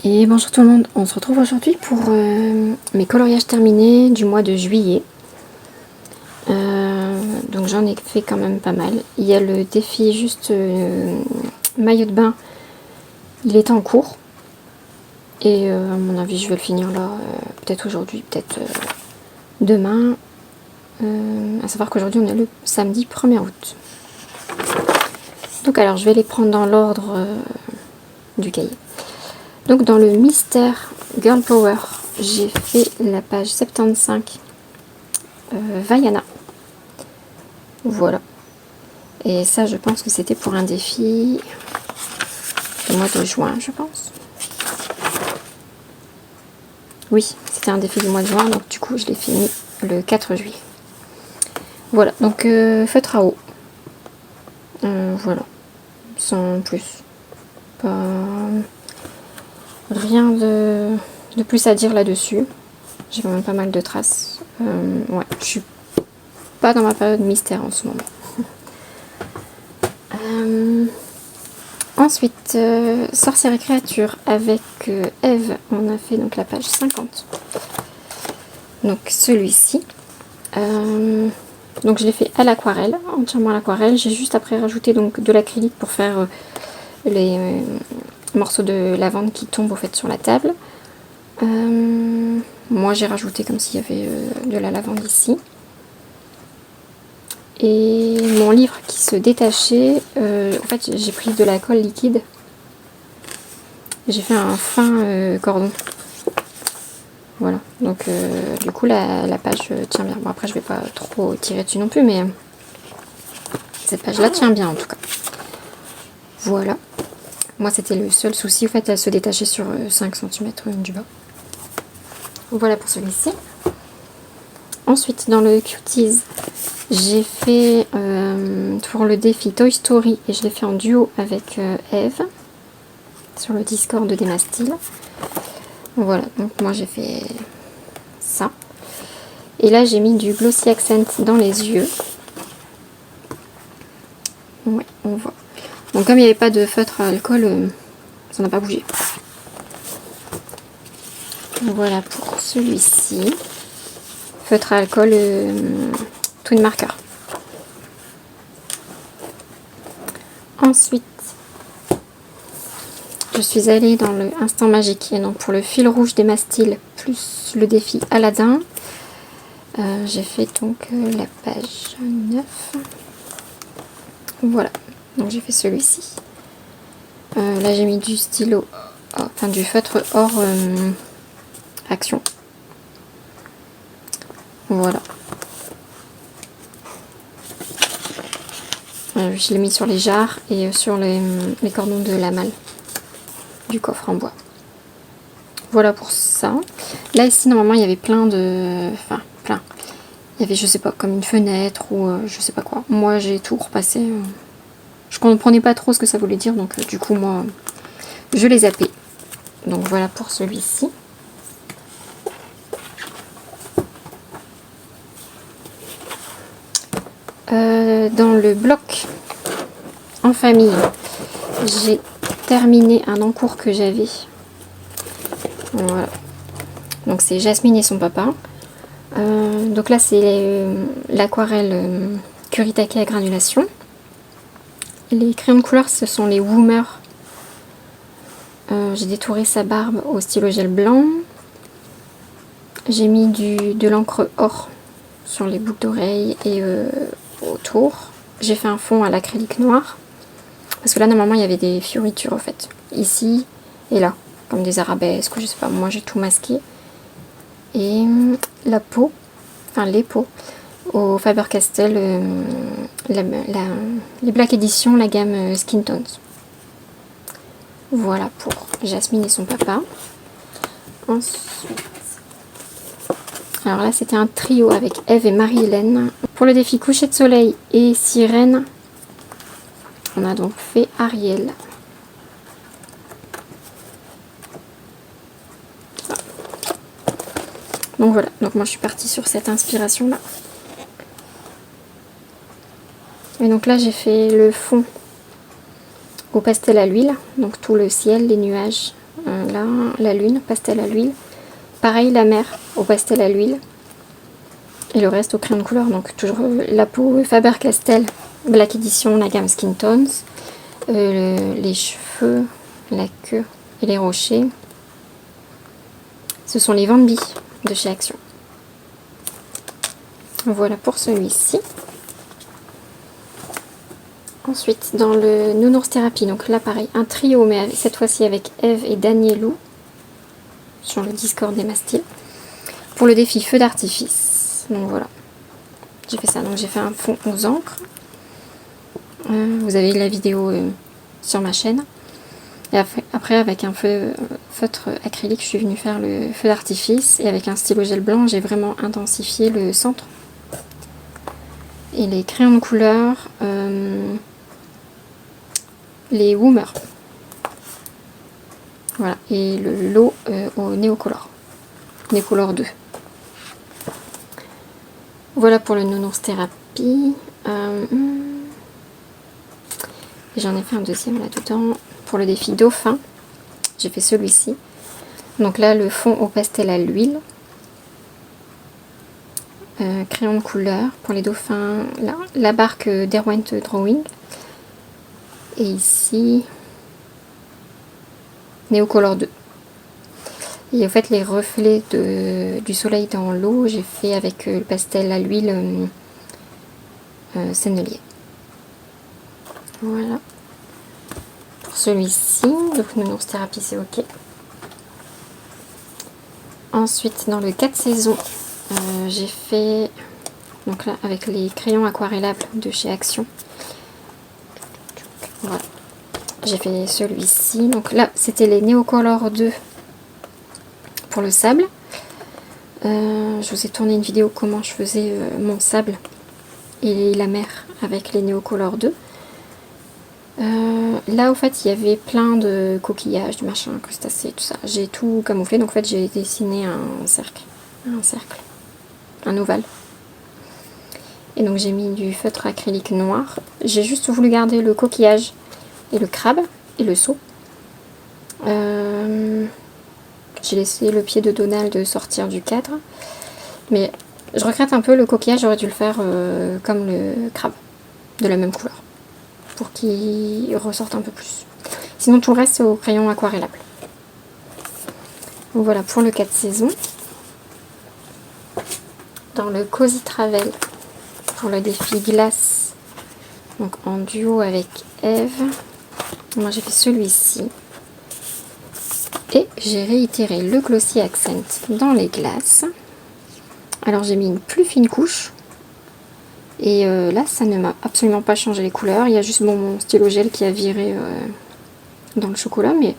Et bonjour tout le monde, on se retrouve aujourd'hui pour mes coloriages terminés du mois de juillet. Donc j'en ai fait quand même pas mal. Il y a le défi juste maillot de bain, il est en cours. Et à mon avis je vais le finir là, peut-être aujourd'hui, peut-être demain. À savoir qu'aujourd'hui on est le samedi 1er août. Donc alors je vais les prendre dans l'ordre du cahier. Donc dans le mystère Girl Power, j'ai fait la page 75 Vaiana. Voilà. Et ça je pense que c'était pour un défi du mois de juin, je pense. Oui, c'était un défi du mois de juin, donc du coup je l'ai fini le 4 juillet. Voilà, donc feutre à eau. Voilà, sans plus. Pas... Rien de plus à dire là-dessus. J'ai quand même pas mal de traces. Ouais, je suis pas dans ma période mystère en ce moment. Ensuite, Sorcière et créature avec Eve. On a fait donc la page 50. Donc celui-ci. Donc je l'ai fait à l'aquarelle, entièrement à l'aquarelle. J'ai juste après rajouté donc de l'acrylique pour faire les morceaux de lavande qui tombent au fait sur la table. Moi j'ai rajouté comme s'il y avait de la lavande ici. Et mon livre qui se détachait, en fait j'ai pris de la colle liquide. J'ai fait un fin cordon. Voilà, donc du coup la page tient bien. Bon après je vais pas trop tirer dessus non plus, mais cette page là tient bien en tout cas. Voilà. Moi c'était le seul souci, en fait elle se détachait sur 5 cm du bas. Voilà pour celui-ci. Ensuite dans le Cuties, j'ai fait pour le défi Toy Story et je l'ai fait en duo avec Eve sur le Discord des Mastil. Voilà, donc moi j'ai fait ça. Et là j'ai mis du Glossy Accent dans les yeux. Ouais, on voit. Donc comme il n'y avait pas de feutre à alcool, ça n'a pas bougé. Voilà pour celui-ci. Feutre à alcool Twin Marker. Ensuite, je suis allée dans le Instant Magique. Et donc pour le fil rouge des Mastil plus le défi Aladdin, j'ai fait donc la page 9. Voilà, donc j'ai fait celui-ci. Là j'ai mis du stylo, enfin du feutre hors action. Voilà. Je l'ai mis sur les jarres et sur les cordons de la malle du coffre en bois. Voilà pour ça. Là ici normalement il y avait plein de... Enfin plein. Il y avait je sais pas comme une fenêtre ou je sais pas quoi. Moi j'ai tout repassé. Je comprenais pas trop ce que ça voulait dire donc du coup moi je les zappé. Donc voilà pour celui-ci. Dans le bloc en famille, j'ai terminé un encours que j'avais. Voilà. Donc c'est Jasmine et son papa. Donc là c'est l'aquarelle Kuritake à granulation. Les crayons de couleur ce sont les Woomer. J'ai détouré sa barbe au stylo gel blanc. J'ai mis de l'encre or sur les boucles d'oreilles et autour. J'ai fait un fond à l'acrylique noir. Parce que là normalement il y avait des fioritures en fait. Ici et là. Comme des arabesques ou je sais pas. Moi j'ai tout masqué. Et la peau. Enfin les peaux. Au Faber-Castell. Les Black Edition, la gamme Skin Tones. Voilà pour Jasmine et son papa. Ensuite. Alors là c'était un trio avec Eve et Marie-Hélène. Pour le défi coucher de soleil et sirène, on a donc fait Ariel. Donc voilà, donc moi je suis partie sur cette inspiration là. Et donc là j'ai fait le fond au pastel à l'huile, donc tout le ciel, les nuages Là, la lune, pastel à l'huile. Pareil, la mer au pastel à l'huile. Et le reste au crayon de couleur. Donc toujours la peau Faber-Castell, Black Edition, la gamme Skin Tones. Les cheveux, la queue et les rochers. Ce sont les Van Bee de chez Action. Voilà pour celui-ci. Ensuite, dans le Nounours Thérapie, donc là pareil, un trio, mais cette fois-ci avec Eve et Danielou, sur le Discord des Mastilles, pour le défi feu d'artifice. Donc voilà, j'ai fait ça. Donc j'ai fait un fond aux encres. Vous avez la vidéo sur ma chaîne. Et après avec un feutre acrylique, je suis venue faire le feu d'artifice. Et avec un stylo gel blanc, j'ai vraiment intensifié le centre. Et les crayons de couleur... les Woomer. Voilà, et le lot au Néocolor. Néocolor 2. Voilà pour le Nounours Thérapie. J'en ai fait un deuxième là-dedans. Pour le défi Dauphin, j'ai fait celui-ci. Donc là, le fond au pastel à l'huile. Crayon de couleur pour les dauphins. La barque Derwent Drawing. Et ici, Néocolor 2. Et en fait, les reflets du soleil dans l'eau, j'ai fait avec le pastel à l'huile sennelier. Voilà. Pour celui-ci, donc Nounours Thérapie, c'est ok. Ensuite, dans le 4 saisons, j'ai fait, donc là, avec les crayons aquarellables de chez Action. Voilà. J'ai fait celui-ci. Donc là, c'était les Néocolor 2 pour le sable. Je vous ai tourné une vidéo comment je faisais mon sable et la mer avec les Néocolor 2. Là, au fait, il y avait plein de coquillages, du machin, crustacés, tout ça. J'ai tout camouflé. Donc, en fait, j'ai dessiné un cercle, un ovale. Et donc, j'ai mis du feutre acrylique noir. J'ai juste voulu garder le coquillage et le crabe et le seau. J'ai laissé le pied de Donald sortir du cadre. Mais je regrette un peu le coquillage, j'aurais dû le faire comme le crabe, de la même couleur, pour qu'il ressorte un peu plus. Sinon tout le reste c'est au crayon aquarellable. Donc voilà pour le 4 saisons. Dans le Cozy Travel, pour le défi glace, donc en duo avec Eve, moi j'ai fait celui-ci. Et j'ai réitéré le Glossy Accent dans les glaces. Alors j'ai mis une plus fine couche. Et là ça ne m'a absolument pas changé les couleurs. Il y a juste mon stylo gel qui a viré dans le chocolat. Mais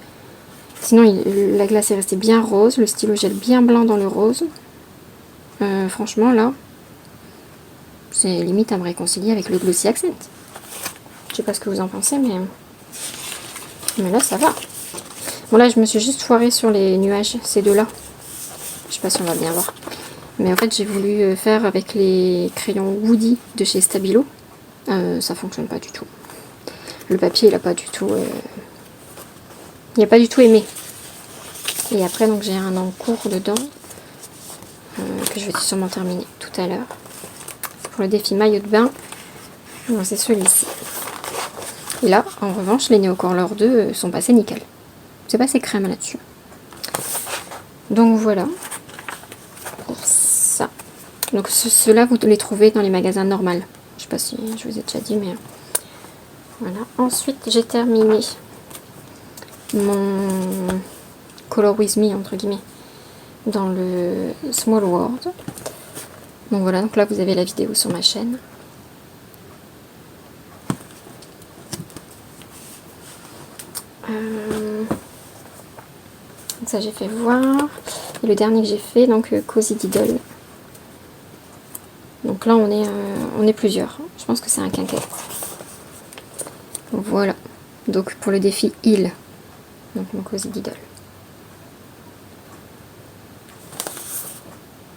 sinon la glace est restée bien rose. Le stylo gel bien blanc dans le rose. Franchement là, c'est limite à me réconcilier avec le Glossy Accent. Je sais pas ce que vous en pensez, mais là ça va. Bon là je me suis juste foirée sur les nuages, ces deux-là. Je sais pas si on va bien voir. Mais en fait j'ai voulu faire avec les crayons Woody de chez Stabilo. Ça fonctionne pas du tout. Le papier il a pas du tout... il a pas du tout aimé. Et après donc j'ai un encours dedans. Que je vais sûrement terminer tout à l'heure. Pour le défi maillot de bain. C'est celui-ci. Et là en revanche les Néocolor 2 sont passés nickel. C'est passé crème là-dessus. Donc voilà. Pour ça. Donc ceux-là, vous les trouvez dans les magasins normaux. Je sais pas si je vous ai déjà dit, mais voilà. Ensuite, j'ai terminé mon Color With Me, entre guillemets, dans le Small World. Donc voilà, donc là, vous avez la vidéo sur ma chaîne. Ça j'ai fait voir. Et le dernier que j'ai fait, donc Cozy Diddle. Donc là on est plusieurs. Je pense que c'est un quinquet. Voilà. Donc pour le défi Île. Donc mon Cozy Diddle.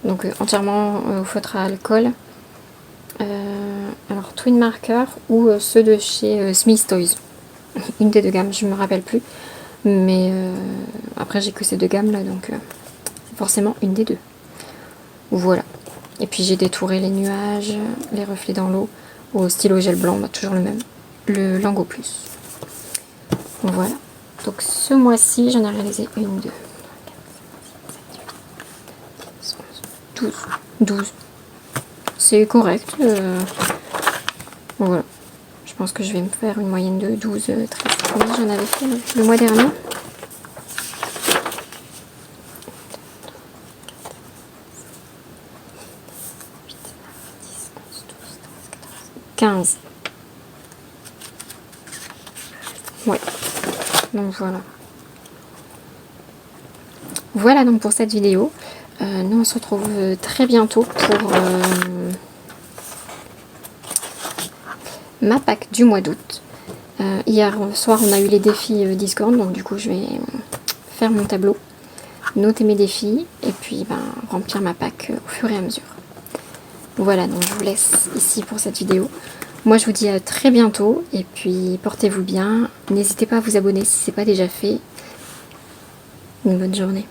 Donc entièrement au feutre à alcool. Alors Twin Marker ou ceux de chez Smith Toys. Une des deux gammes, je me rappelle plus. Mais Après j'ai que ces deux gammes là, donc c'est forcément une des deux. Voilà. Et puis j'ai détouré les nuages, les reflets dans l'eau au stylo gel blanc, bah, toujours le même, le Lango Plus. Voilà. Donc ce mois-ci j'en ai réalisé 1, 2, 3, 4, 5, 6, 7, 8, 9, 10, 11, 12. C'est correct. Voilà. Je pense que je vais me faire une moyenne de 12, 13. Combien j'en avais fait le mois dernier? 15. Ouais. Donc voilà. Voilà donc pour cette vidéo. Nous on se retrouve très bientôt pour ma Pâques du mois d'août. Hier soir on a eu les défis Discord, donc du coup je vais faire mon tableau, noter mes défis et puis remplir ma Pâques au fur et à mesure. Voilà, donc je vous laisse ici pour cette vidéo. Moi je vous dis à très bientôt et puis portez-vous bien. N'hésitez pas à vous abonner si ce n'est pas déjà fait. Une bonne journée.